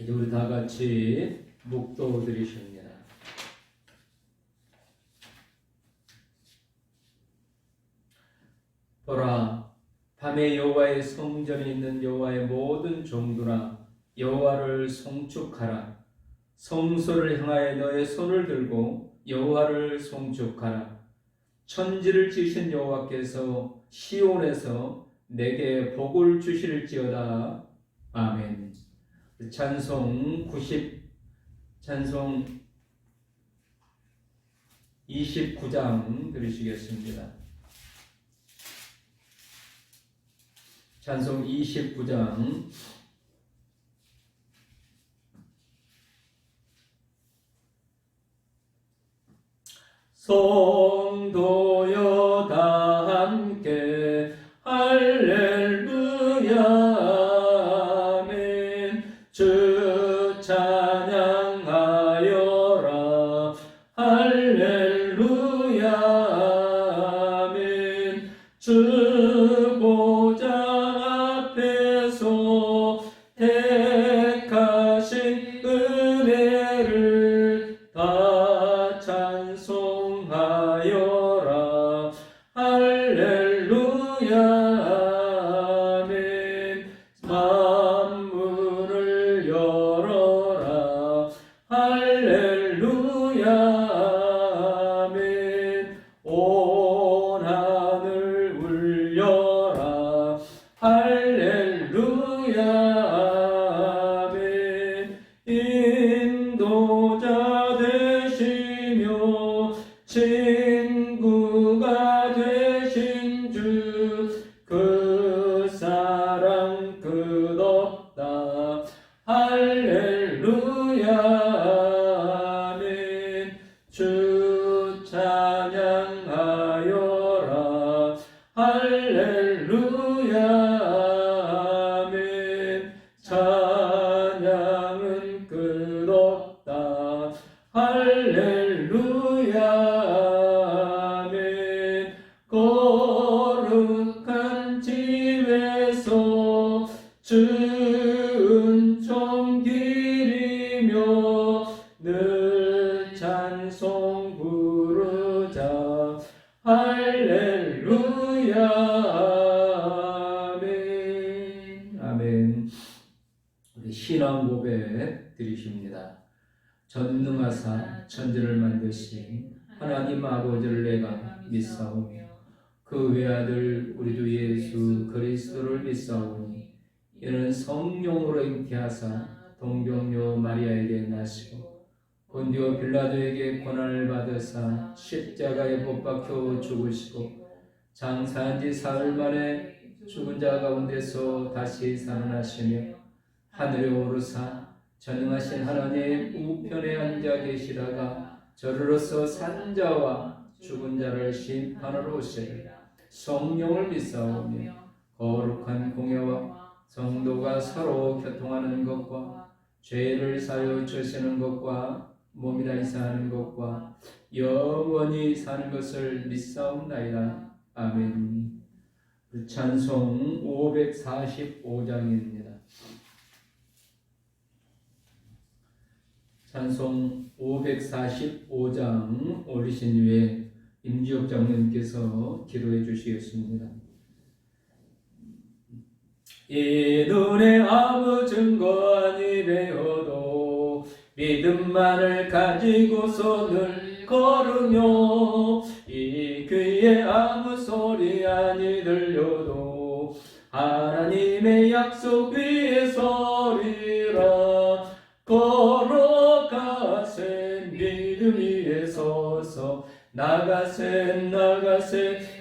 이제 우리 다 같이 묵도 드리십니다. 보라, 밤에 여호와의 성전에 있는 여호와의 모든 종들아, 여호와를 송축하라. 성소를 향하여 너의 손을 들고 여호와를 송축하라. 천지를 지으신 여호와께서 시온에서 내게 복을 주실지어다. 아멘. 찬송 29장 들으시겠습니다. 찬송 29장. 성도여 다 함께 할렐루야 아멘. 주 찬양하여라 할렐루야 아멘. 주 보좌 앞에서 택하신 은혜를 다 찬송하여라 할렐루야 아멘. 만문을 열어라 할렐루야 아멘. 온 하늘 울려라 할렐루야 아멘. 인도자 되시며 친구가 되신 주 그 사랑 끝없다 할렐루야 아멘. 주 찬양하여라 할렐루야 아멘. 찬양은 끝없다 할렐루야 아멘. 거룩한 집에서 주 은총 기리며 늘 찬송 부르자 할렐루야 아멘. 아멘. 우리 신앙 고백 드리십니다. 전능하사 천지를 만드신 하나님 아버지를 내가 믿사오며 그 외아들 우리 주 예수 그리스도를 믿사오니 이는 성령으로 잉태하사 동정녀 마리아에게 나시고 본디오 빌라도에게 고난을 받으사 십자가에 못 박혀 죽으시고 장사한 지 사흘 만에 죽은 자 가운데서 다시 살아나시며 하늘에 오르사 전능하신 하나님 우편에 앉아 계시다가 저리로서 산 자와 죽은 자를 심판하러 오시리라. 성령을 믿사오며 거룩한 공예와 성도가 서로 교통하는 것과 죄를 사여 주시는 것과 몸이 다시 사는 것과 영원히 사는 것을 믿사옵나이다. 아멘. 찬송 545장입니다. 찬송 545장 올리신 후에 임지옥 장로님께서 기도해 주시겠습니다. 이 눈에 아무 증거 아니래어도 믿음만을 가지고서 늘 걸으며 이 귀에 아무 소리 아니 들려도 하나님의 약속 위에 서리라. 걸어가세 믿음 위에 서서 나가세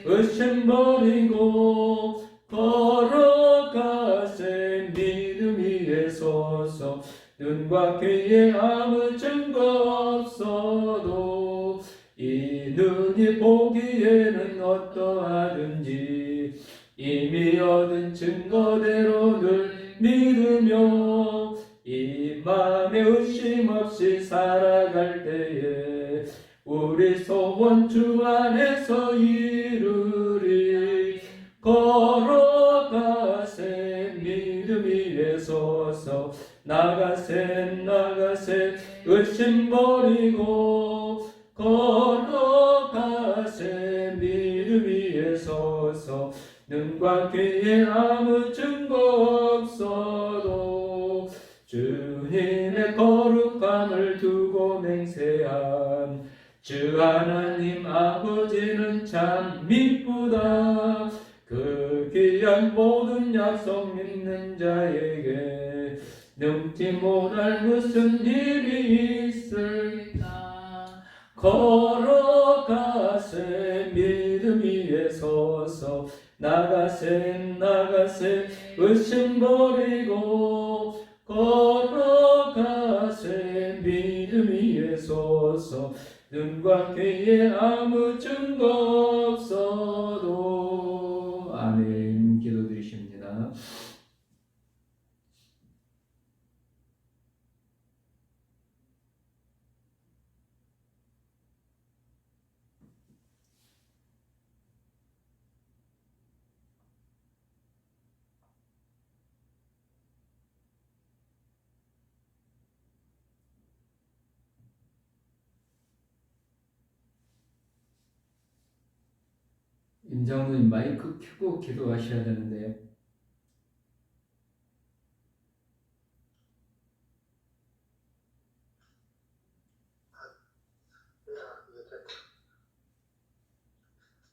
의심 버리고 걸어가세 믿음 위에 서서 눈과 귀에 아무 증거 없어도 이 눈이 보기에는 어떠하든지 이미 얻은 증거대로 늘 믿으며 이 마음에 의심 없이 살아갈 때에 우리 소원 주 안에서 이루리. 걸어가세 믿음 위에 서서 나가세 나가세 의심 버리고 걸어가세 믿음 위에 서서 눈과 귀에 아무 증거 없어도 주님의 거룩함을 두고 맹세한 주 하나님 아버지는 참 미쁘다. 그 귀한 모든 약속 믿는 자에게 능지 못할 무슨 일이 있을까. 걸어가세 믿음 위에 서서 나가세 나가세 의심 버리고 걸어가세 믿음 위에 서서 눈과 귀에 아무 증거 없어도. 아멘. 기도드리십니다. 임장로님 마이크 켜고 기도하셔야 되는데요.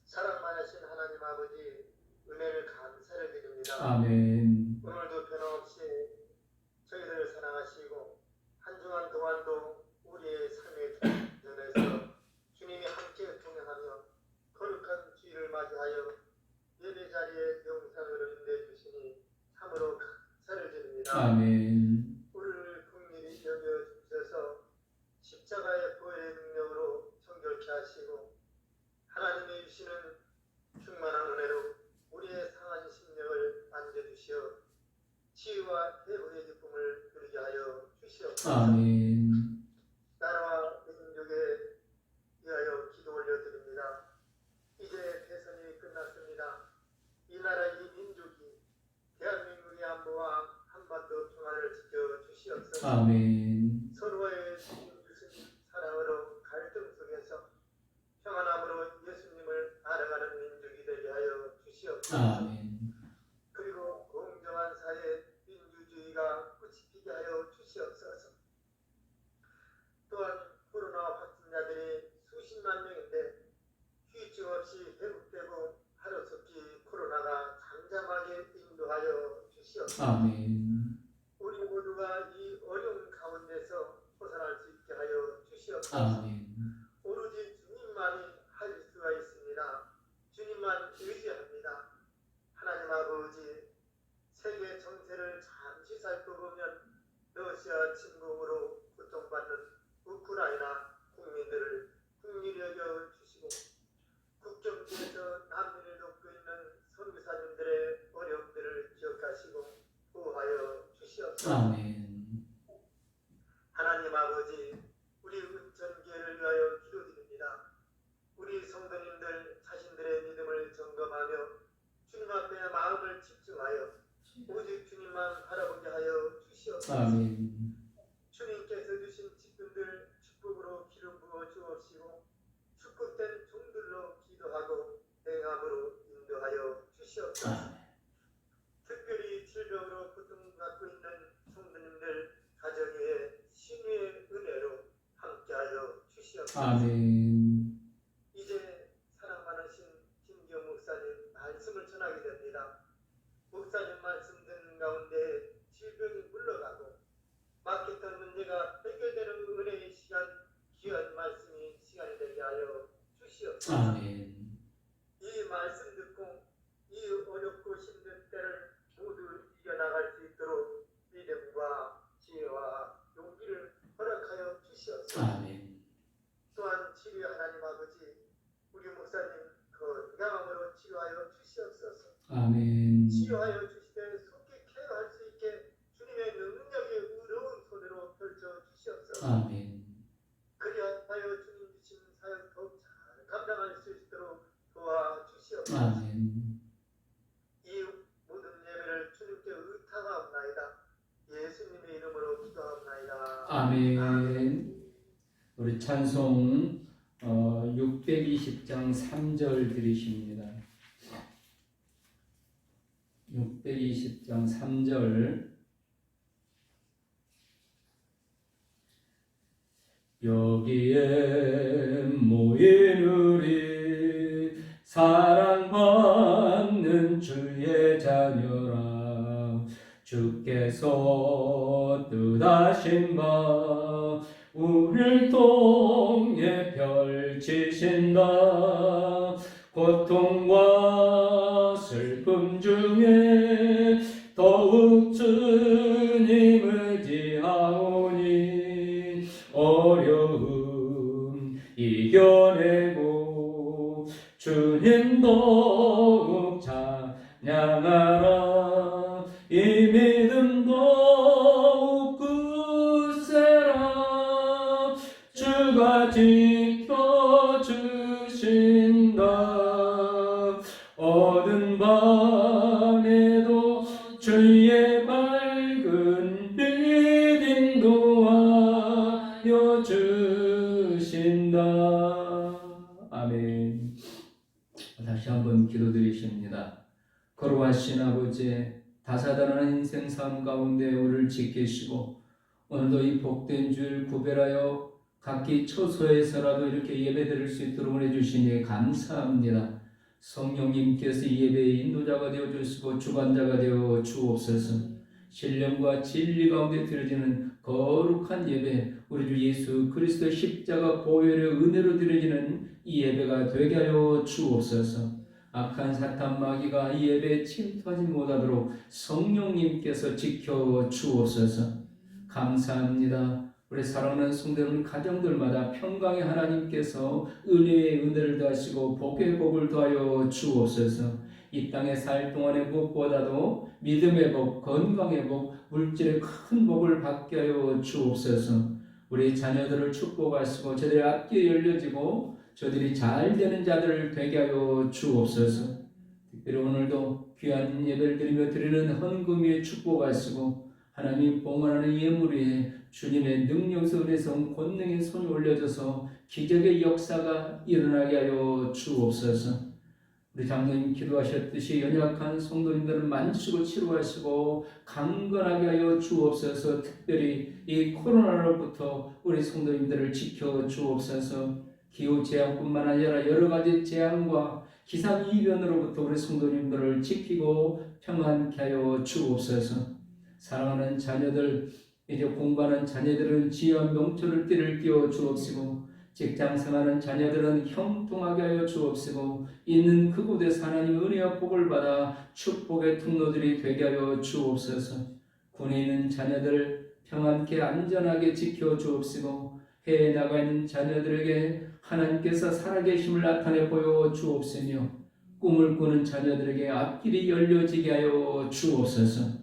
사랑 많으신 하나님 아버지, 은혜를 감사를 드립니다. 아멘. 오늘도 변함없이 저희들을 사랑하시고 한 주간 동안도 우리의 삶의 전에서 주님이 함께 동행하며 거룩한 주일을 맞이하여 예배 자리에 영상을 인도해 주시니 참으로 감사를 드립니다. 아멘. 우리를 긍휼히 여겨 주셔서 십자가의 보혈의 능력으로 정결케 하시고 하나님이 주시는 충만한 은혜로 우리의 상한 심령을 만져주시어 치유와 회복의 기쁨을 누리게 하여 주시옵소서. 아멘. 나라와 민족에 위하여 기도 올려드립니다. 이제 대선이 끝났습니다. 이 나라 이 민족이 대한민국의 안보와 한반도 평화를 지켜주시옵소서. 아멘. 서로의 주신 사랑으로 갈등 속에서 평안함으로 예수님을 알아가는 민족이 되게 하여 주시옵소서. 아멘. 그리고 공정한 사회 민주주의가 꽃이 피게 하여 주시옵소서. 또한 코로나 확진자들이 수십만 명인데 휴식 없이 회복되고 하루속히 코로나가 잠잠하게 인도하여 주시옵소서. 아멘. 우리 모두가 이 어려운 가운데서 벗어날 수 있게 하여 주시옵소서. 아멘. 오로지 주님만이 할 수가 있습니다. 주님만 의지합니다. 하나님 아버지, 세계 정세를 잠시 살펴보면 러시아 침공으로 고통받는 우크라이나 국민들을 긍휼히 여겨 주시고 국경지에서 난민을 돕고 있는 선교사님들의 어려움들을 기억하시고 보호하여 주시옵소서. 아멘. 하나님 아버지, 우리 은전교회를 위하여 기도드립니다. 우리 성도님들 자신들의 믿음을 점검하며 주님 앞에 마음을 집중하여 오직 주님만 바라보게 하여 주시옵소서. 아멘. 주님께서 주신 직분들 축복으로 기름 부어 주옵시고 축복된 종들로 기도하고 행함으로 인도하여 주시옵소서. 아멘. 특별히 질병으로 고통받고 있는 성도님들 가정에 신유의 은혜로 함께하여 주시옵소서. 아멘. 이제 사랑 많으신 김기영 목사님 말씀을 전하게 됩니다. 목사님 말씀 듣는 가운데 질병이 물러가고 막혔던 문제가 해결되는 은혜의 시간, 귀한 말씀이 시간이 되게 하여 주시옵소서. 아멘. 이 말씀 듣고 이 어렵고 힘든 때를 모두 이겨나갈 수 있도록 믿음과 지혜와 용기를 허락하여 주시옵소서. 아멘. 또한 치료 하나님 아버지, 우리 목사님 건강함으로 치료하여 주시옵소서. 아멘. 치료하여 주시되 속히 케어할 수 있게 주님의 능력의 의로운 손으로 펼쳐 주시옵소서. 아멘. 그리하여 주님 주신 사역 더욱 잘 감당할 수 있도록 도와주시옵소서. 아멘. 이 모든 예배를 주님께 의탁하옵나이다. 예수님의 이름으로 아멘. 우리 찬송 620장 3절 드리십니다. 620장 3절. 여기에 모인 우리 사랑받는 주의 자녀라. 주께서 뜻하신 바 우릴 통해 펼치신다. 고통과 슬픔 중에 더욱 주님 의지하오니 어려움 이겨내고 주님 더욱 찬양하라. 이 믿음 더욱 굳세라. 주가 지켜주신다. 어두운 밤에도 주의 밝은 빛 인도하여 주신다. 아멘. 다시 한번 기도드리십니다. 거룩하신 아버지, 다사다난한 인생 삶 가운데 우리를 지키시고 오늘도 이 복된 주일 구별하여 각기 처소에서라도 이렇게 예배드릴 수 있도록 해주시니 감사합니다. 성령님께서 이 예배의 인도자가 되어주시고 주관자가 되어 주옵소서. 신령과 진리 가운데 드려지는 거룩한 예배, 우리 주 예수 그리스도의 십자가 보혈의 은혜로 드려지는 이 예배가 되게 하여 주옵소서. 악한 사탄 마귀가 이 예배에 침투하지 못하도록 성령님께서 지켜 주옵소서. 감사합니다. 우리 사랑하는 성도들 가정들마다 평강의 하나님께서 은혜의 은혜를 더하시고 복의 복을 더하여 주옵소서. 이 땅에 살 동안의 무엇보다도 믿음의 복, 건강의 복, 물질의 큰 복을 받게 하여 주옵소서. 우리 자녀들을 축복하시고 저들의 앞길이 열려지고 저들이 잘 되는 자들을 되게 하여 주옵소서. 특별히 오늘도 귀한 예배를 드리며 드리는 헌금 위에 축복하시고 하나님 봉헌하는 예물 위에 주님의 능력서 은혜성 권능의 손이 올려져서 기적의 역사가 일어나게 하여 주옵소서. 우리 장로님 기도하셨듯이 연약한 성도님들을 만지시고 치료하시고 강건하게 하여 주옵소서. 특별히 이 코로나로부터 우리 성도님들을 지켜 주옵소서. 기후재앙뿐만 아니라 여러가지 재앙과 기상이변으로부터 우리 성도님들을 지키고 평안케 하여 주옵소서. 사랑하는 자녀들, 이제 공부하는 자녀들은 지혜와 명철을 띠를 띄워 주옵시고 직장생활하는 자녀들은 형통하게 하여 주옵시고 있는 그곳에서 하나님의 은혜와 복을 받아 축복의 통로들이 되게 하여 주옵소서. 군에 있는 자녀들 평안케 안전하게 지켜 주옵시고 해외에 나가 있는 자녀들에게 하나님께서 살아계심을 나타내 보여 주옵시며 꿈을 꾸는 자녀들에게 앞길이 열려지게 하여 주옵소서.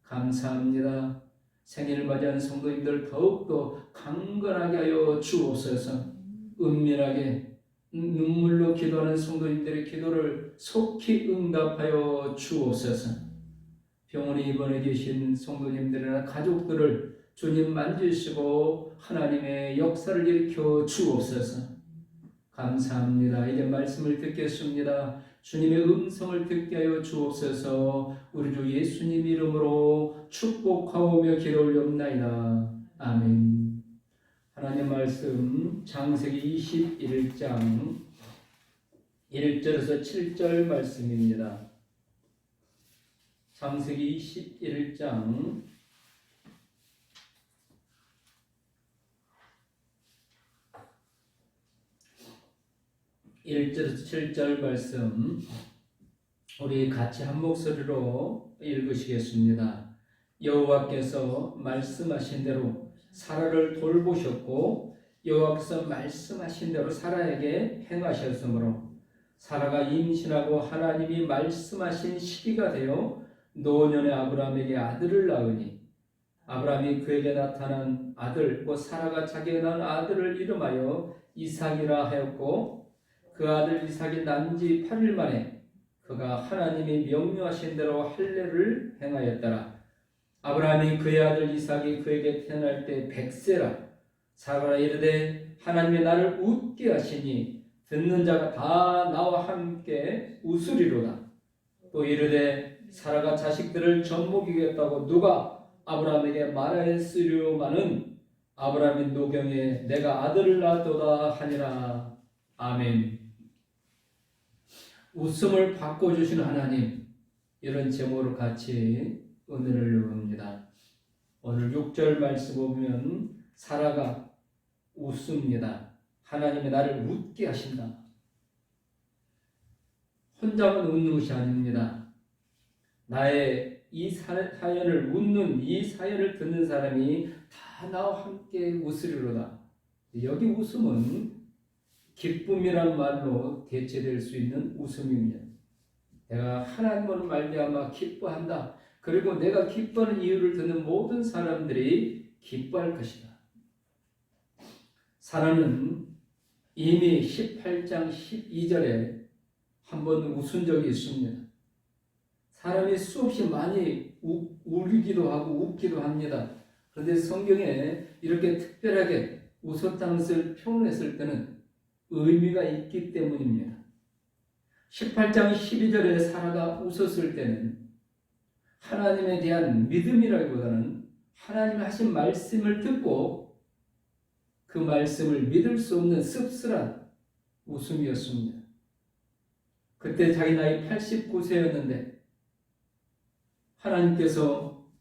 감사합니다. 생일을 맞이하는 성도님들 더욱더 강건하게 하여 주옵소서. 은밀하게 눈물로 기도하는 성도님들의 기도를 속히 응답하여 주옵소서. 병원에 입원해 계신 성도님들이나 가족들을 주님 만지시고 하나님의 역사를 일으켜 주옵소서. 감사합니다. 이제 말씀을 듣겠습니다. 주님의 음성을 듣게 하여 주옵소서. 우리 주 예수님 이름으로 축복하오며 기도 올려옵나이다. 아멘. 하나님 말씀 창세기 21장 1절에서 7절 말씀입니다. 창세기 21장 1절에서 7절 말씀 우리 같이 한 목소리로 읽으시겠습니다. 여호와께서 말씀하신 대로 사라를 돌보셨고 여호와께서 말씀하신 대로 사라에게 행하셨으므로 사라가 임신하고 하나님이 말씀하신 시기가 되어 노년의 아브라함에게 아들을 낳으니 아브라함이 그에게 나타난 아들 곧 사라가 자기가 낳은 아들을 이름하여 이삭이라 하였고 그 아들 이삭이 난 지 8일 만에 그가 하나님이 명령하신 대로 할례를 행하였더라. 아브라함이 그의 아들 이삭이 그에게 태어날 때 100세라. 사라가 이르되 하나님이 나를 웃게 하시니 듣는 자가 다 나와 함께 웃으리로다. 또 이르되 사라가 자식들을 젖먹이겠다고 누가 아브라함에게 말하였으리오마는 아브라함이 노경에 내가 아들을 낳았도다 하니라. 아멘. 웃음을 바꿔주시는 하나님, 이런 제목으로 같이 은혜를 나눕니다. 오늘 6절 말씀 보면 사라가 웃습니다. 하나님이 나를 웃게 하신다. 혼자만 웃는 것이 아닙니다. 나의 이 사연을 웃는 이 사연을 듣는 사람이 다 나와 함께 웃으리로다. 여기 웃음은 기쁨이란 말로 대체될 수 있는 웃음입니다. 내가 하나님으로 말미암아 기뻐한다. 그리고 내가 기뻐하는 이유를 듣는 모든 사람들이 기뻐할 것이다. 사라는 이미 18장 12절에 한번 웃은 적이 있습니다. 사람이 수없이 많이 울기도 하고 웃기도 합니다. 그런데 성경에 이렇게 특별하게 웃었다는 것을 표현했을 때는 의미가 있기 때문입니다. 18장 12절에 사라가 웃었을 때는 하나님에 대한 믿음이라기보다는 하나님이 하신 말씀을 듣고 그 말씀을 믿을 수 없는 씁쓸한 웃음이었습니다. 그때 자기 나이 89세였는데 하나님께서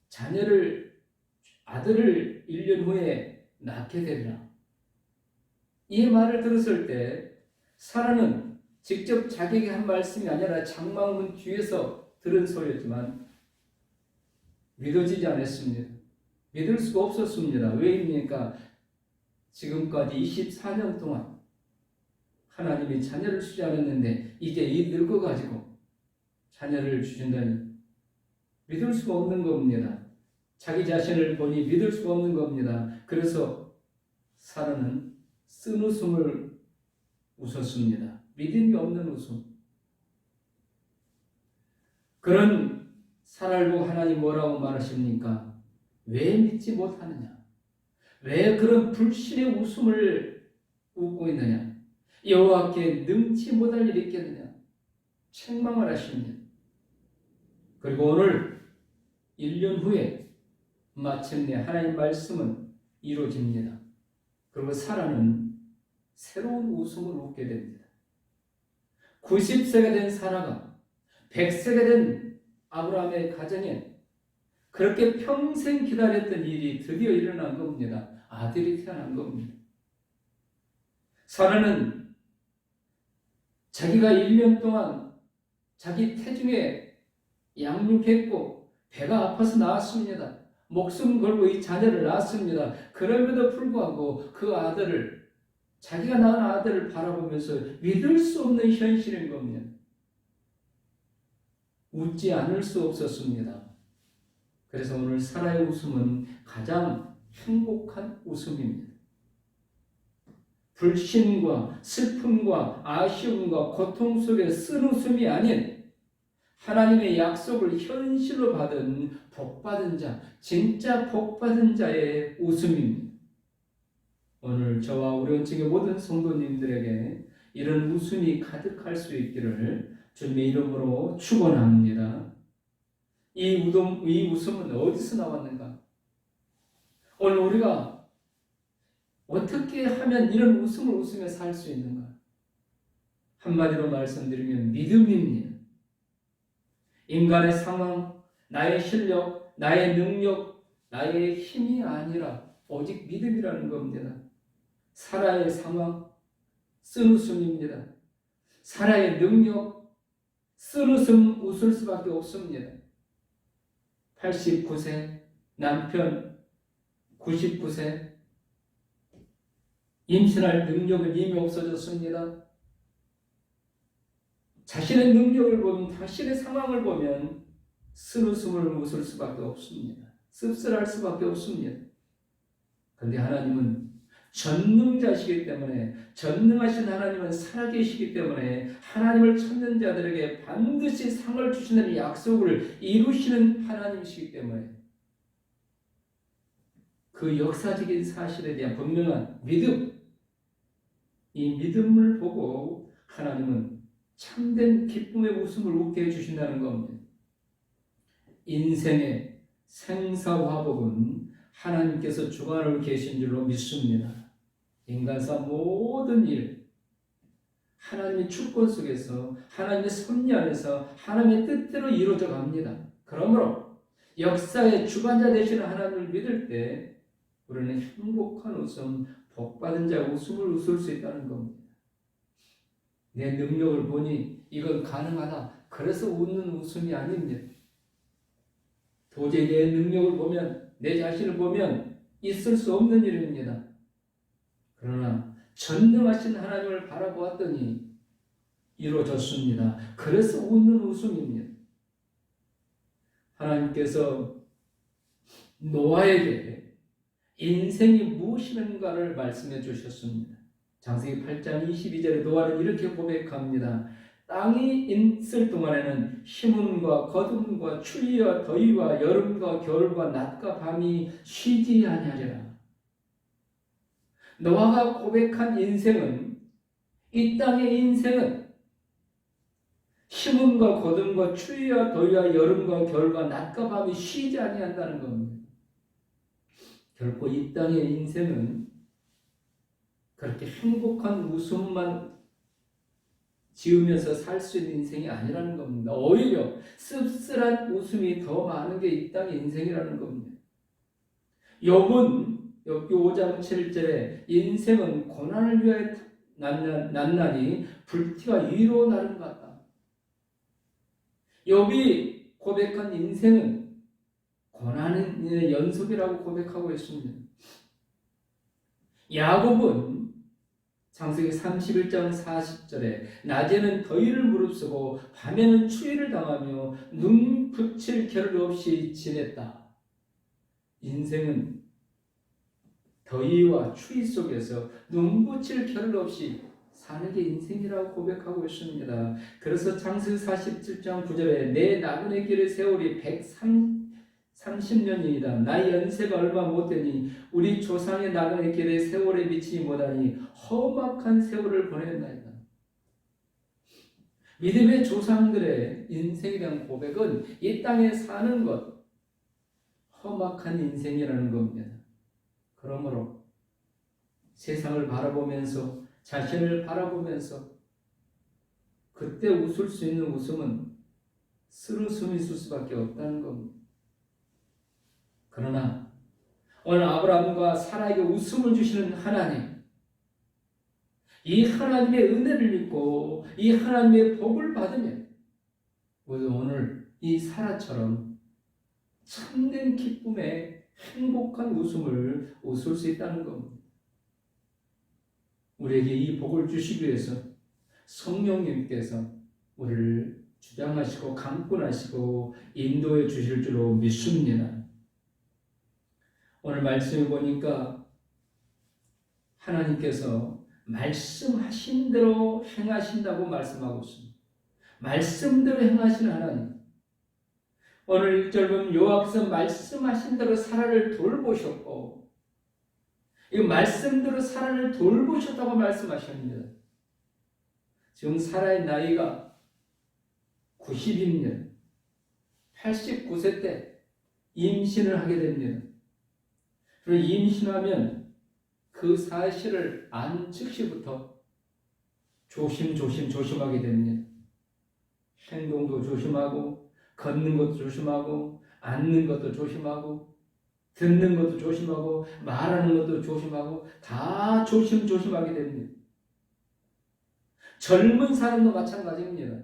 아들을 1년 후에 낳게 되리라. 이 말을 들었을 때 사라는 직접 자기에게 한 말씀이 아니라 장막문 뒤에서 들은 소리였지만 믿어지지 않았습니다. 믿을 수가 없었습니다. 왜입니까? 지금까지 24년 동안 하나님이 자녀를 주지 않았는데 이제 이 늙어가지고 자녀를 주신다니 믿을 수가 없는 겁니다. 자기 자신을 보니 믿을 수가 없는 겁니다. 그래서 사라는 쓴 웃음을 웃었습니다. 믿음이 없는 웃음. 그런 사라를 보고 하나님 뭐라고 말하십니까? 왜 믿지 못하느냐? 왜 그런 불신의 웃음을 웃고 있느냐? 여호와께 능치 못할 일이 있겠느냐? 책망을 하십니다. 그리고 오늘 1년 후에 마침내 하나님 말씀은 이루어집니다. 그리고 사라는 새로운 웃음을 웃게 됩니다. 90세가 된 사라가 100세가 된 아브라함의 가정에 그렇게 평생 기다렸던 일이 드디어 일어난 겁니다. 아들이 태어난 겁니다. 사라는 자기가 1년 동안 자기 태중에 양육했고 배가 아파서 낳았습니다. 목숨 걸고 이 자녀를 낳았습니다. 그럼에도 불구하고 그 아들을 자기가 낳은 아들을 바라보면서 믿을 수 없는 현실인 겁니다. 웃지 않을 수 없었습니다. 그래서 오늘 사라의 웃음은 가장 행복한 웃음입니다. 불신과 슬픔과 아쉬움과 고통 속에 쓴 웃음이 아닌 하나님의 약속을 현실로 받은 복받은 자, 진짜 복받은 자의 웃음입니다. 오늘 저와 우리 원칙의 모든 성도님들에게 이런 웃음이 가득할 수 있기를 주님의 이름으로 축원합니다. 이 웃음은 어디서 나왔는가? 오늘 우리가 어떻게 하면 이런 웃음을 웃으며 살 수 있는가? 한마디로 말씀드리면 믿음입니다. 인간의 상황, 나의 실력, 나의 능력, 나의 힘이 아니라 오직 믿음이라는 겁니다. 사라의 상황, 쓴 웃음입니다. 사라의 능력, 쓴 웃음 웃을 수밖에 없습니다. 89세, 남편 99세, 임신할 능력은 이미 없어졌습니다. 자신의 능력을 보면, 자신의 상황을 보면 쓴 웃음을 웃을 수밖에 없습니다. 씁쓸할 수밖에 없습니다. 그런데 하나님은 전능자시기 때문에, 전능하신 하나님은 살아계시기 때문에 하나님을 찾는 자들에게 반드시 상을 주시는 약속을 이루시는 하나님이시기 때문에 그 역사적인 사실에 대한 분명한 믿음, 이 믿음을 보고 하나님은 참된 기쁨의 웃음을 웃게 해주신다는 겁니다. 인생의 생사화복은 하나님께서 주관하고 계신 줄로 믿습니다. 인간사 모든 일, 하나님의 주권 속에서 하나님의 섭리 안에서 하나님의 뜻대로 이루어져 갑니다. 그러므로 역사의 주관자 되시는 하나님을 믿을 때 우리는 행복한 웃음, 복받은 자 웃음을 웃을 수 있다는 겁니다. 내 능력을 보니 이건 가능하다. 그래서 웃는 웃음이 아닙니다. 도저히 내 능력을 보면, 내 자신을 보면 있을 수 없는 일입니다. 그러나 전능하신 하나님을 바라보았더니 이루어졌습니다. 그래서 웃는 웃음입니다. 하나님께서 노아에게 인생이 무엇이는가를 말씀해 주셨습니다. 창세기 8장 22절에 노아는 이렇게 고백합니다. 땅이 있을 동안에는 힘음과 거둠과 추위와 더위와 여름과 겨울과 낮과 밤이 쉬지 아니하리라. 노아가 고백한 인생은, 이 땅의 인생은 힘음과 거둠과 추위와 더위와 여름과 겨울과 낮과 밤이 쉬지 아니한다는 겁니다. 결코 이 땅의 인생은 그렇게 행복한 웃음만 지으면서 살 수 있는 인생이 아니라는 겁니다. 오히려 씁쓸한 웃음이 더 많은 게 이 땅의 인생이라는 겁니다. 욥은 욥기 5장 7절에 인생은 고난을 위하여 났나니 불티가 위로 나른 것 같다. 욥이 고백한 인생은 고난의 연속이라고 고백하고 있습니다. 야곱은 창세기 31장 40절에 낮에는 더위를 무릅쓰고 밤에는 추위를 당하며 눈 붙일 겨를 없이 지냈다. 인생은 더위와 추위 속에서 눈 붙일 겨를 없이 사는 게 인생이라고 고백하고 있습니다. 그래서 창세기 47장 9절에 내 나그네 길의 세월이 130년이다. 나의 연세가 얼마 못되니 우리 조상의 나그네 길의 세월에 미치지 못하니 험악한 세월을 보냈나이다. 믿음의 조상들의 인생에 대한 고백은 이 땅에 사는 것, 험악한 인생이라는 겁니다. 그러므로 세상을 바라보면서, 자신을 바라보면서 그때 웃을 수 있는 웃음은 쓰루숨이 있을 수밖에 없다는 겁니다. 그러나 오늘 아브라함과 사라에게 웃음을 주시는 하나님, 이 하나님의 은혜를 믿고 이 하나님의 복을 받으면 우리 오늘 이 사라처럼 참된 기쁨에 행복한 웃음을 웃을 수 있다는 겁니다. 우리에게 이 복을 주시기 위해서 성령님께서 우리를 주장하시고 강권하시고 인도해 주실 줄로 믿습니다. 오늘 말씀을 보니까 하나님께서 말씀하신 대로 행하신다고 말씀하고 있습니다. 말씀대로 행하시는 하나님. 오늘 1절 보면 여호와께서 말씀하신 대로 사라를 돌보셨고, 이 말씀대로 사라를 돌보셨다고 말씀하십니다. 지금 사라의 나이가 90년, 89세 때 임신을 하게 됩니다. 그리고 임신하면 그 사실을 안 즉시부터 조심하게 됩니다. 행동도 조심하고, 걷는 것도 조심하고, 앉는 것도 조심하고, 듣는 것도 조심하고, 말하는 것도 조심하고, 다 조심하게 됩니다. 젊은 사람도 마찬가지입니다.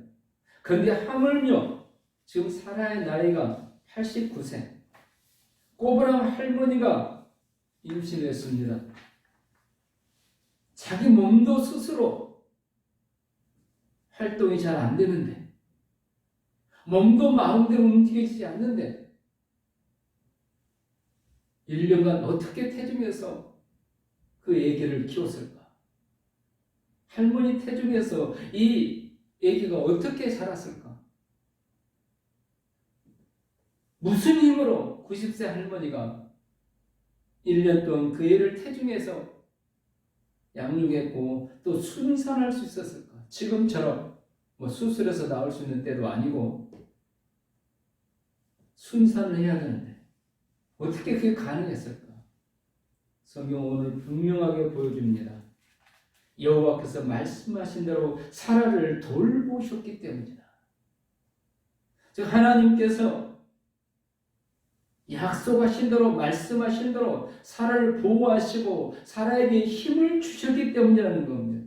그런데 하물며 지금 사라의 나이가 89세, 꼬부랑 할머니가 임신했습니다. 자기 몸도 스스로 활동이 잘 안 되는데, 몸도 마음대로 움직이지 않는데 1년간 어떻게 태중에서 그 아기를 키웠을까? 할머니 태중에서 이 아기가 어떻게 자랐을까? 무슨 힘으로 90세 할머니가 1년 동안 그 애를 태중에서 양육했고 또 순산할 수 있었을까? 지금처럼 뭐 수술해서 나올 수 있는 때도 아니고 순산을 해야 되는데 어떻게 그게 가능했을까? 성경 오늘 분명하게 보여줍니다. 여호와께서 말씀하신 대로 사라를 돌보셨기 때문이다. 즉 하나님께서 약속하신 대로 말씀하신 대로 사라를 보호하시고 사라에게 힘을 주셨기 때문이라는 겁니다.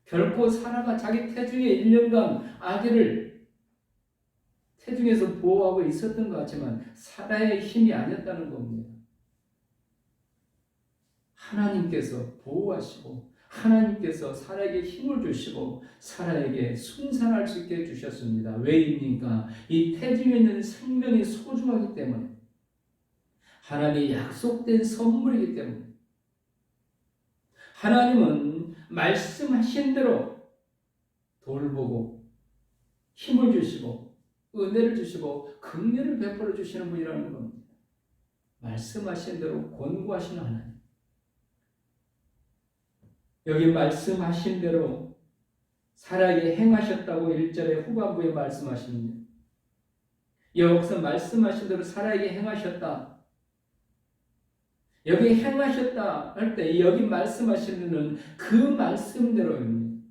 결코 사라가 자기 태중에 1년간 아기를 태중에서 보호하고 있었던 것 같지만 사라의 힘이 아니었다는 겁니다. 하나님께서 보호하시고 하나님께서 사라에게 힘을 주시고 사라에게 순산할 수 있게 해주셨습니다. 왜입니까? 이 태중에 있는 생명이 소중하기 때문에 하나님의 약속된 선물이기 때문에 하나님은 말씀하신 대로 돌보고 힘을 주시고 은혜를 주시고 긍휼을 베풀어 주시는 분이라는 겁니다. 말씀하신 대로 권고하시는 하나님. 여기 말씀하신 대로 사라에게 행하셨다고 1절의 후반부에 말씀하십니다. 여기서 말씀하신 대로 사라에게 행하셨다. 여기 행하셨다 할 때 여기 말씀하시는 데는 그 말씀대로입니다.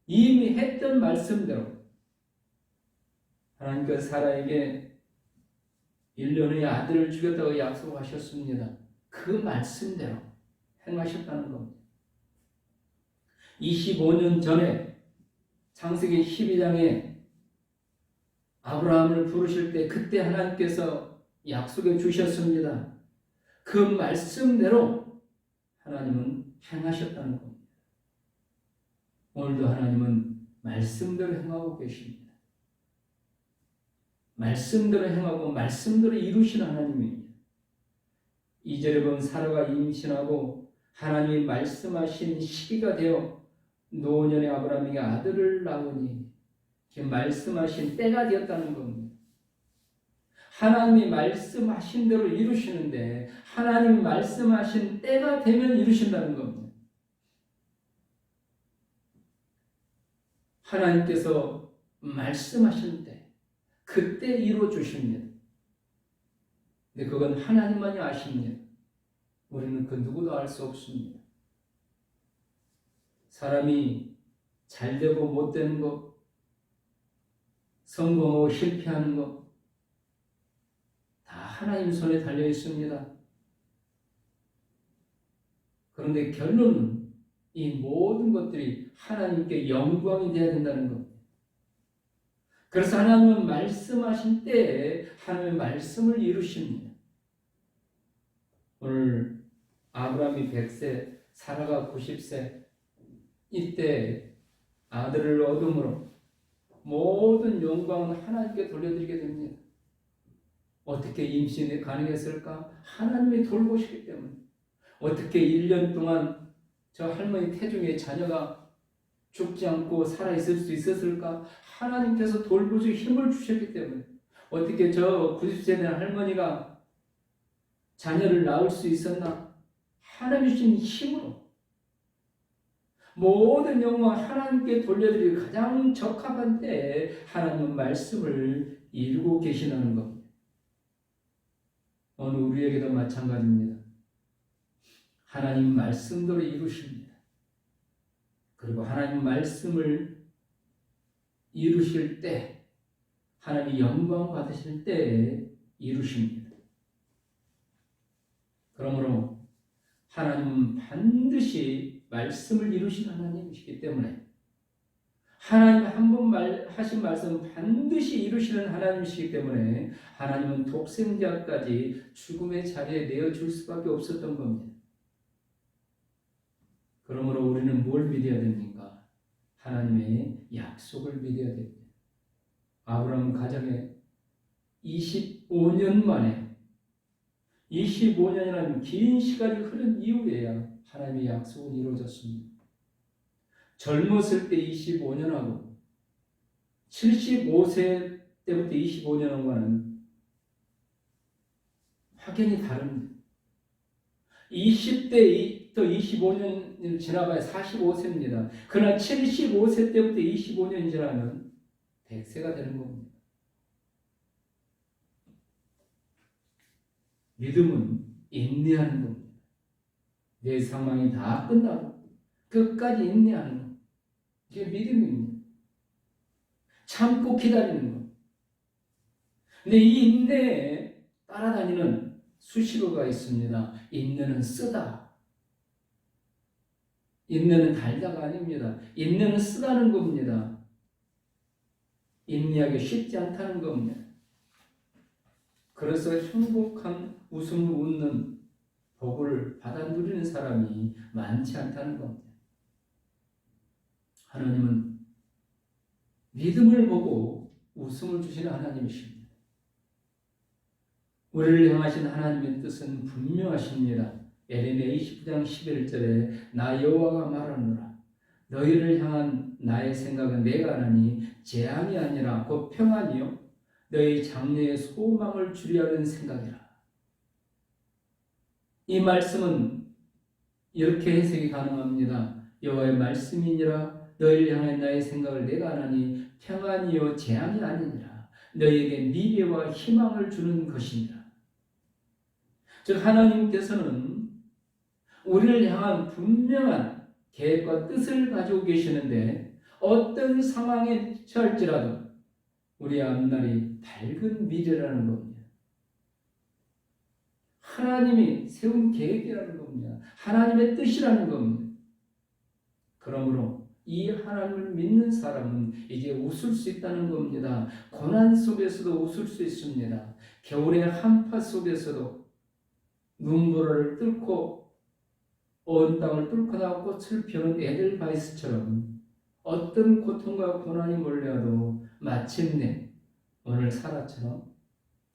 이미 했던 말씀대로 하나님께서 사라에게 1년 후에 아들을 주겠다고 약속하셨습니다. 그 말씀대로 행하셨다는 겁니다. 25년 전에 창세기 12장에 아브라함을 부르실 때 그때 하나님께서 약속해 주셨습니다. 그 말씀대로 하나님은 행하셨다는 겁니다. 오늘도 하나님은 말씀대로 행하고 계십니다. 말씀대로 행하고 말씀대로 이루시는 하나님입니다. 2절에 보면 사라가 임신하고 하나님이 말씀하신 시기가 되어 노년의 아브라함에게 아들을 낳으니 말씀하신 때가 되었다는 겁니다. 하나님이 말씀하신 대로 이루시는데 하나님이 말씀하신 때가 되면 이루신다는 겁니다. 하나님께서 말씀하신 때 그때 이루어 주십니다. 근데 그건 하나님만이 아십니다. 우리는 그 누구도 알 수 없습니다. 사람이 잘 되고 못 되는 것, 성공하고 실패하는 것, 다 하나님 손에 달려 있습니다. 그런데 결론은 이 모든 것들이 하나님께 영광이 되어야 된다는 겁니다. 그래서 하나님은 말씀하신 때에 하나님의 말씀을 이루십니다. 오늘 아브라함이 100세, 사라가 90세, 이때 아들을 얻음으로 모든 영광은 하나님께 돌려드리게 됩니다. 어떻게 임신이 가능했을까? 하나님이 돌보시기 때문에. 어떻게 1년 동안 저 할머니 태중에 자녀가 죽지 않고 살아있을 수 있었을까? 하나님께서 돌보시고 힘을 주셨기 때문에. 어떻게 저 90세 된 할머니가 자녀를 낳을 수 있었나? 하나님 주신 힘으로. 모든 영광 하나님께 돌려드리기 가장 적합한 때에 하나님은 말씀을 이루고 계시다는 겁니다. 오늘 우리에게도 마찬가지입니다. 하나님 말씀대로 이루십니다. 그리고 하나님 말씀을 이루실 때 하나님이 영광 받으실 때에 이루십니다. 그러므로 하나님은 반드시 말씀을 이루신 하나님이시기 때문에 하나님 한 번 하신 말씀은 반드시 이루시는 하나님이시기 때문에 하나님은 독생자까지 죽음의 자리에 내어줄 수밖에 없었던 겁니다. 그러므로 우리는 뭘 믿어야 됩니까? 하나님의 약속을 믿어야 됩니다. 아브라함 가정에 25년 만에 25년이라는 긴 시간이 흐른 이후에야 하나님의 약속은 이루어졌습니다. 젊었을 때 25년하고 75세 때부터 25년하고는 확연히 다릅니다. 20대부터 25년 지나봐야 45세입니다. 그러나 75세 때부터 25년 지나면 100세가 되는 겁니다. 믿음은 인내하는 겁니다. 내 상황이 다 끝나고 끝까지 인내하는 것. 이게 믿음입니다. 참고 기다리는 것. 근데 이 인내에 따라다니는 수식어가 있습니다. 인내는 쓰다. 인내는 달다가 아닙니다. 인내는 쓰다는 겁니다. 인내하기 쉽지 않다는 겁니다. 그래서 행복한 웃음을 웃는 복을 받아 누리는 사람이 많지 않다는 겁니다. 하나님은 믿음을 보고 웃음을 주시는 하나님이십니다. 우리를 향하신 하나님의 뜻은 분명하십니다. 에레미야 29장 11절에 나 여호와가 말하노라 너희를 향한 나의 생각은 내가 하나니 재앙이 아니라 곧 평안이요 너희 장래에 소망을 주려 하는 생각이라. 이 말씀은 이렇게 해석이 가능합니다. 여호와의 말씀이니라 너희를 향한 나의 생각을 내가 하나니 평안이요 재앙이 아니니라 너희에게 미래와 희망을 주는 것이니라. 즉 하나님께서는 우리를 향한 분명한 계획과 뜻을 가지고 계시는데 어떤 상황에 처할지라도 우리의 앞날이 밝은 미래라는 겁니다. 하나님이 세운 계획이라는 겁니다. 하나님의 뜻이라는 겁니다. 그러므로 이 하나님을 믿는 사람은 이제 웃을 수 있다는 겁니다. 고난 속에서도 웃을 수 있습니다. 겨울의 한파 속에서도 눈보라를 뚫고 온 땅을 뚫고 나와 꽃을 피우는 에델바이스처럼 어떤 고통과 고난이 몰려도 마침내 오늘 사라처럼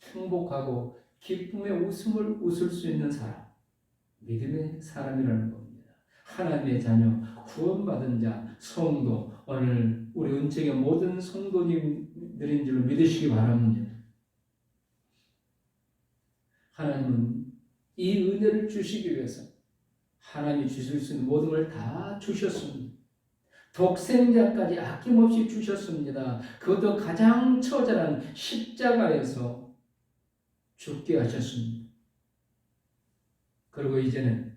행복하고 기쁨의 웃음을 웃을 수 있는 사람, 믿음의 사람이라는 겁니다. 하나님의 자녀, 구원받은 자, 성도, 오늘 우리 은총의 모든 성도님들인 줄 믿으시기 바랍니다. 하나님은 이 은혜를 주시기 위해서 하나님이 주실 수 있는 모든 걸 다 주셨습니다. 독생자까지 아낌없이 주셨습니다. 그것도 가장 처절한 십자가에서 죽게 하셨습니다. 그리고 이제는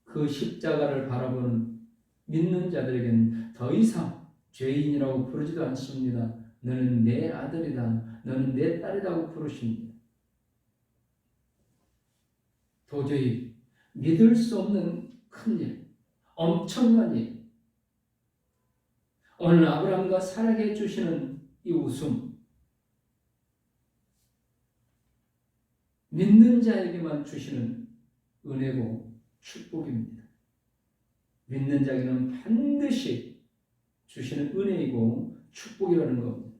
그 십자가를 바라보는 믿는 자들에게는 더 이상 죄인이라고 부르지도 않습니다. 너는 내 아들이다. 너는 내 딸이라고 부르십니다. 도저히 믿을 수 없는 큰일, 엄청난 일. 오늘 아브라함과 사라에게 주시는 이 웃음, 믿는 자에게만 주시는 은혜고 축복입니다. 믿는 자에게는 반드시 주시는 은혜이고 축복이라는 겁니다.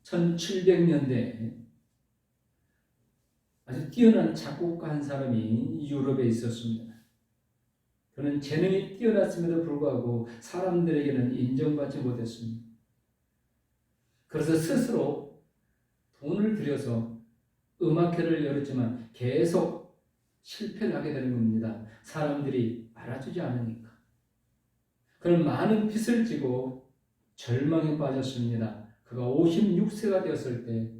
1700년대에 아주 뛰어난 작곡가 한 사람이 유럽에 있었습니다. 그는 재능이 뛰어났음에도 불구하고 사람들에게는 인정받지 못했습니다. 그래서 스스로 돈을 들여서 음악회를 열었지만 계속 실패를 하게 되는 겁니다. 사람들이 알아주지 않으니까. 그는 많은 빚을 지고 절망에 빠졌습니다. 그가 56세가 되었을 때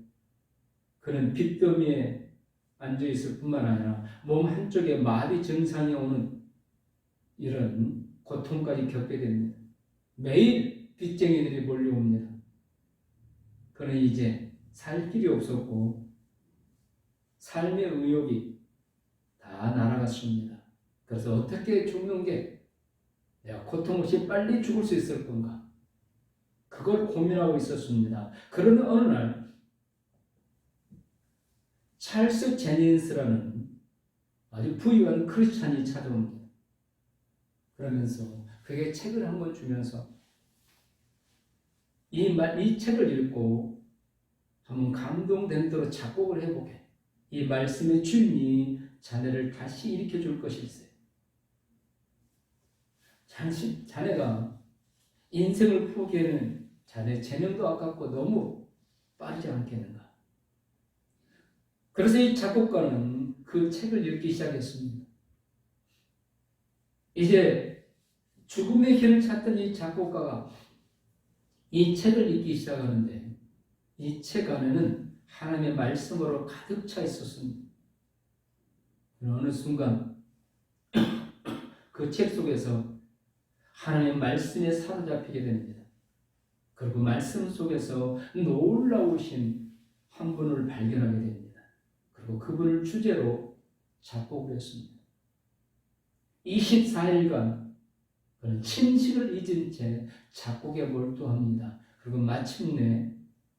그는 빚더미에 앉아있을 뿐만 아니라 몸 한쪽에 마비 증상이 오는 이런 고통까지 겪게 됩니다. 매일 빚쟁이들이 몰려옵니다. 그는 이제 살 길이 없었고 삶의 의욕이 다 날아갔습니다. 그래서 어떻게 죽는 게 내가 고통 없이 빨리 죽을 수 있을 건가? 그걸 고민하고 있었습니다. 그러는 어느 날 찰스 제닌스라는 아주 부유한 크리스찬이 찾아옵니다. 그러면서 그에게 책을 한 권 주면서 이 책을 읽고 한번 감동된 대로 작곡을 해보게. 이 말씀의 주인이 자네를 다시 일으켜 줄 것일세. 자네가 인생을 포기하는 자네 재능도 아깝고 너무 빠르지 않겠는가. 그래서 이 작곡가는 그 책을 읽기 시작했습니다. 이제 죽음의 길을 찾던 이 작곡가가 이 책을 읽기 시작하는데 이 책 안에는 하나님의 말씀으로 가득 차 있었습니다. 어느 순간 그 책 속에서 하나님의 말씀에 사로잡히게 됩니다. 그리고 말씀 속에서 놀라우신 한 분을 발견하게 됩니다. 그리고 그분을 주제로 작곡을 했습니다. 24일간 그는 침식을 잊은 채 작곡에 몰두합니다. 그리고 마침내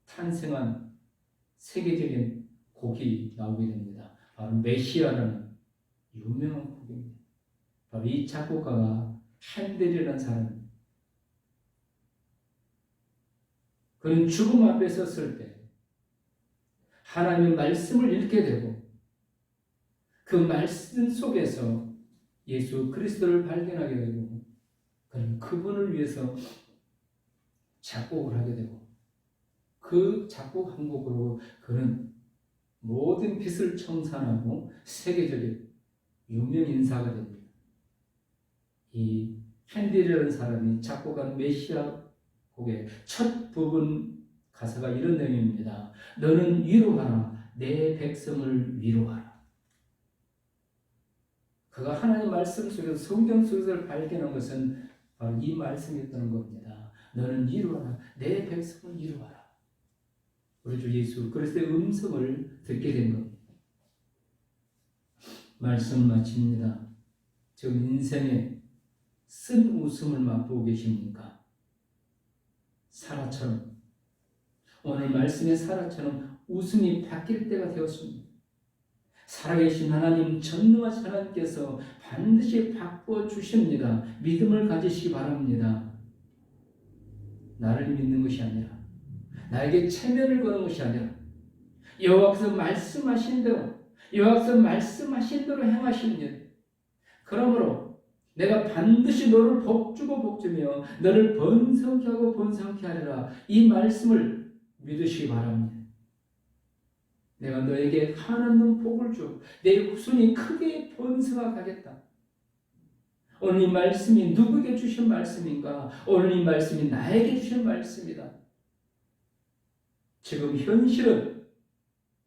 탄생한 세계적인 곡이 나오게 됩니다. 바로 메시아라는 유명한 곡입니다. 바로 이 작곡가가 핸델이라는 사람입니다. 그는 죽음 앞에 섰을 때 하나님의 말씀을 읽게 되고 그 말씀 속에서 예수 그리스도를 발견하게 되고 그는 그분을 위해서 작곡을 하게 되고 그 작곡 한 곡으로 그는 모든 빛을 청산하고 세계적인 유명 인사가 됩니다. 이 핸델이라는 사람이 작곡한 메시아 곡의 첫 부분 가사가 이런 내용입니다. 너는 위로하라. 내 백성을 위로하라. 그가 하나님 말씀 속에서 성경 속에서 발견한 것은 바로 이 말씀이었던 겁니다. 너는 위로하라. 내 백성을 위로하라. 우리 주 예수 그리스도의 음성을 듣게 된 겁니다. 말씀 마칩니다. 지금 인생에 쓴 웃음을 맛보고 계십니까? 사라처럼 오늘 말씀의 사라처럼 웃음이 바뀔 때가 되었습니다. 살아계신 하나님, 전능하신 하나님께서 반드시 바꿔 주십니다. 믿음을 가지시기 바랍니다. 나를 믿는 것이 아니라 나에게 체면을 거는 것이 아니라 여호와께서 말씀하신 대로 행하십니다. 그러므로 내가 반드시 너를 복주고 복주며 너를 번성케 하고 번성케 하리라. 이 말씀을 믿으시기 바랍니다. 내가 너에게 한없는 복을 주 내 후손이 크게 번성하겠다. 오늘 이 말씀이 누구에게 주신 말씀인가? 오늘 이 말씀이 나에게 주신 말씀이다. 지금 현실은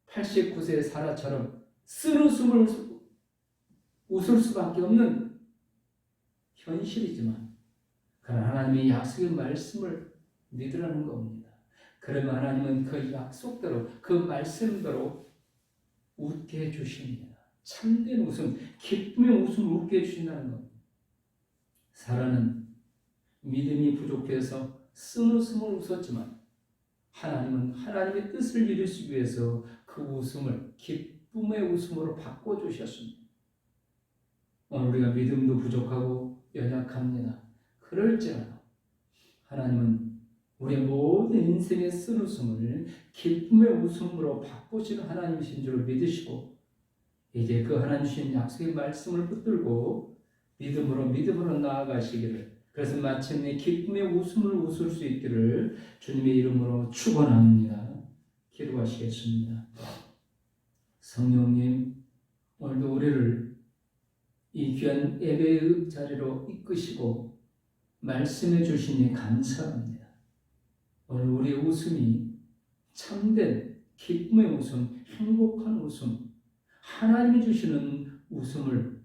89세의 사라처럼 쓴 웃음을 웃을 수밖에 없는 현실이지만 그러나 하나님의 약속의 말씀을 믿으라는 겁니다. 그러면 하나님은 그 약속대로 그 말씀대로 웃게 해주십니다. 참된 웃음, 기쁨의 웃음을 웃게 해주신다는 겁니다. 사라는 믿음이 부족해서 쓴 웃음을 웃었지만 하나님은 하나님의 뜻을 이루시기 위해서 그 웃음을 기쁨의 웃음으로 바꿔주셨습니다. 오늘 우리가 믿음도 부족하고 연약합니다. 그럴지라도 하나님은 우리의 모든 인생의 쓴 웃음을 기쁨의 웃음으로 바꾸시는 하나님이신 줄 믿으시고 이제 그 하나님 주신 약속의 말씀을 붙들고 믿음으로 나아가시기를, 그래서 마침내 기쁨의 웃음을 웃을 수 있기를 주님의 이름으로 축원합니다. 기도하시겠습니다. 성령님, 오늘도 우리를 이 귀한 예배의 자리로 이끄시고 말씀해 주시니 감사합니다. 오늘 우리의 웃음이 참된 기쁨의 웃음, 행복한 웃음, 하나님이 주시는 웃음을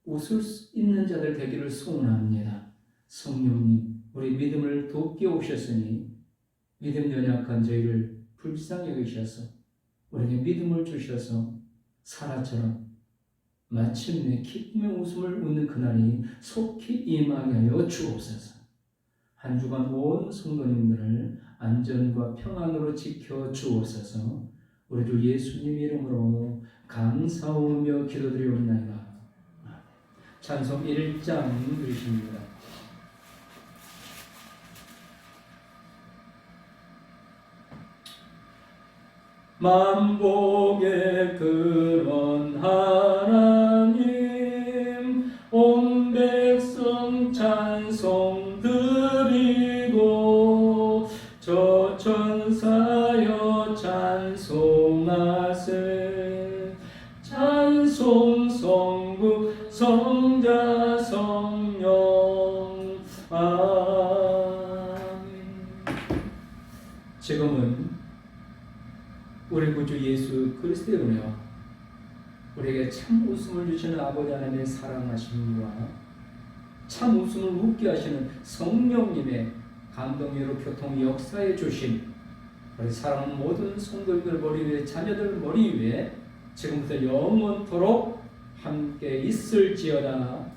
웃을 수 있는 자들 되기를 소원합니다. 성령님, 우리 믿음을 돕게 오셨으니 믿음 연약한 저희를 불쌍히 여기셔서 우리에게 믿음을 주셔서 사라처럼 마침내 기쁨의 웃음을 웃는 그날이 속히 임하게 하여 주옵소서. 한 주간 온 성도님들을 안전과 평안으로 지켜 주옵소서. 우리 주 예수님 이름으로 감사하며 기도드리옵나이다. 찬송 1장 드리십니다. 만복의 근원 하나님, 온 백성 찬송 드리고 저 천사여 찬송하세. 찬송 성자 성령 아멘. 지금은 우리 구주 예수 그리스도로 우리에게 참 웃음을 주시는 아버지 하나님의 사랑하심과 참 웃음을 웃게 하시는 성령님의 감동으로 교통 역사에 주신 우리 사랑하는 모든 성도들 머리 위에 자녀들 머리 위에 지금부터 영원토록 함께 있을지어다.